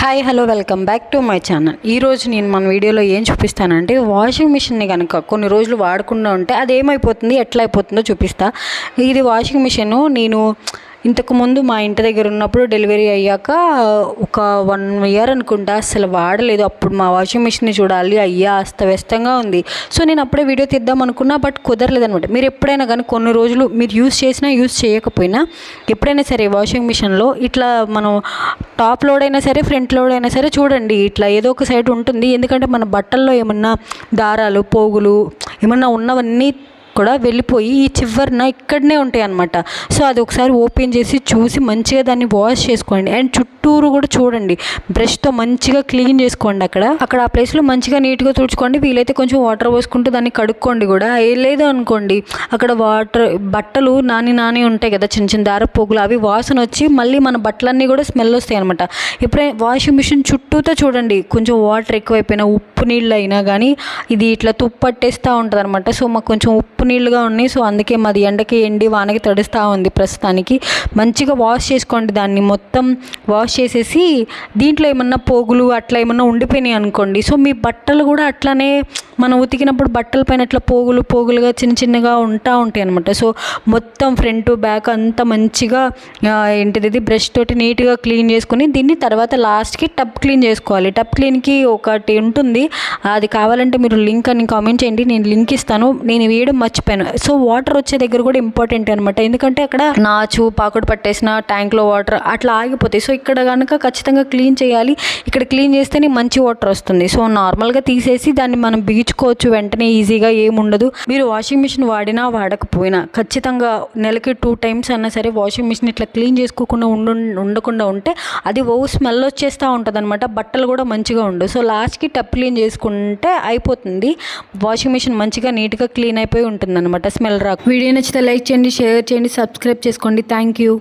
Hi hello welcome back to my channel. ఈరోజు నేను మన వీడియోలో ఏం చూపిస్తానంటే వాషింగ్ మిషన్ని కనుక కొన్ని రోజులు వాడకుండా ఉంటే అది ఏమైపోతుంది, ఎట్లా అయిపోతుందో చూపిస్తా. ఇది వాషింగ్ మిషన్ నేను ఇంతకుముందు మా ఇంటి దగ్గర ఉన్నప్పుడు డెలివరీ అయ్యాక ఒక 1 year అనుకుంటా అసలు వాడలేదు. అప్పుడు మా వాషింగ్ మిషన్ని చూడాలి, అయ్యా అస్తవ్యస్తంగా ఉంది. సో నేను అప్పుడే వీడియో తీద్దాం అనుకున్నా, బట్ కుదరలేదనమాట. మీరు ఎప్పుడైనా కానీ కొన్ని రోజులు మీరు యూస్ చేసినా యూస్ చేయకపోయినా ఎప్పుడైనా సరే వాషింగ్ మిషన్లో ఇట్లా మనం టాప్ లోడ్ అయినా సరే ఫ్రంట్ లోడ్ అయినా సరే చూడండి, ఇట్లా ఏదో ఒక సైడ్ ఉంటుంది. ఎందుకంటే మన బట్టల్లో ఏమన్నా దారాలు పోగులు ఏమన్నా ఉన్నవన్నీ కూడా వెళ్ళిపోయి ఈ చివరిన ఇక్కడనే ఉంటాయి అన్నమాట. సో అది ఒకసారి ఓపెన్ చేసి చూసి మంచిగా దాన్ని వాష్ చేసుకోండి. అండ్ చుట్టూరు కూడా చూడండి, బ్రష్తో మంచిగా క్లీన్ చేసుకోండి. అక్కడ ఆ ప్లేస్లో మంచిగా నీట్గా తుడుచుకోండి. వీలైతే కొంచెం వాటర్ పోసుకుంటూ దాన్ని కడుక్కోండి కూడా. లేదు అనుకోండి అక్కడ బట్టలు నాని ఉంటాయి కదా, చిన్న చిన్న దార పోగులు, అవి వాసన వచ్చి మళ్ళీ మన బట్టలన్నీ కూడా స్మెల్ వస్తాయి అనమాట. ఎప్పుడైనా వాషింగ్ మిషన్ చుట్టూతో చూడండి, కొంచెం వాటర్ ఎక్కువైపోయినా ఉప్పు నీళ్ళు అయినా కానీ ఇది ఇట్లా తుప్పట్టేస్తూ ఉంటుంది అనమాట. సో మాకు కొంచెం ఉప్పు నీళ్ళుగా ఉన్నాయి. సో అందుకే మాది ఎండకి ఎండి వానకి తడుస్తూ ఉంది ప్రస్తుతానికి. మంచిగా వాష్ చేసుకోండి. దాన్ని మొత్తం వాష్ చేసేసి దీంట్లో ఏమన్నా పోగులు అట్లా ఏమన్నా ఉండిపోయినాయి అనుకోండి, సో మీ బట్టలు కూడా అట్లానే మనం ఉతికినప్పుడు బట్టల పైన అట్లా పోగులుగా చిన్నగా ఉంటాయి అనమాట. సో మొత్తం ఫ్రంట్ బ్యాక్ అంతా మంచిగా ఏంటిది బ్రష్ తోటి నీట్గా క్లీన్ చేసుకుని దీన్ని తర్వాత లాస్ట్కి టబ్ క్లీన్ చేసుకోవాలి. టబ్ క్లీన్కి ఒకటి ఉంటుంది, అది కావాలంటే మీరు లింక్ అని కామెంట్ చేయండి, నేను లింక్ ఇస్తాను. నేను వేయడం మర్చిపోయాను. సో వాటర్ వచ్చే దగ్గర కూడా ఇంపార్టెంట్ అనమాట. ఎందుకంటే అక్కడ నాచు పాకుడు పట్టేసిన ట్యాంక్లో వాటర్ అట్లా ఆగిపోతాయి. సో ఇక్కడ కనుక ఖచ్చితంగా క్లీన్ చేయాలి. ఇక్కడ క్లీన్ చేస్తేనే మంచి వాటర్ వస్తుంది. సో నార్మల్గా తీసేసి దాన్ని మనం బిగించుకోవచ్చు వెంటనే ఈజీగా, ఏముండదు. మీరు వాషింగ్ మిషన్ వాడినా వాడకపోయినా ఖచ్చితంగా నెలకి 2 times అన్నా సరే వాషింగ్ మిషన్ ఇట్లా క్లీన్ చేసుకోకుండా ఉండకుండా ఉంటే అది స్మెల్ వచ్చేస్తూ ఉంటుంది అనమాట. బట్టలు కూడా మంచిగా ఉండవు. సో లాస్ట్కి టబ్ క్లీన్ చేసుకుంటే అయిపోతుంది. వాషింగ్ మిషన్ మంచిగా నీట్గా క్లీన్ అయిపోయి ఉంటుంది అనమాట, స్మెల్ రాకు. వీడియో నచ్చితే లైక్ చేయండి, షేర్ చేయండి, సబ్స్క్రైబ్ చేసుకోండి. Thank you.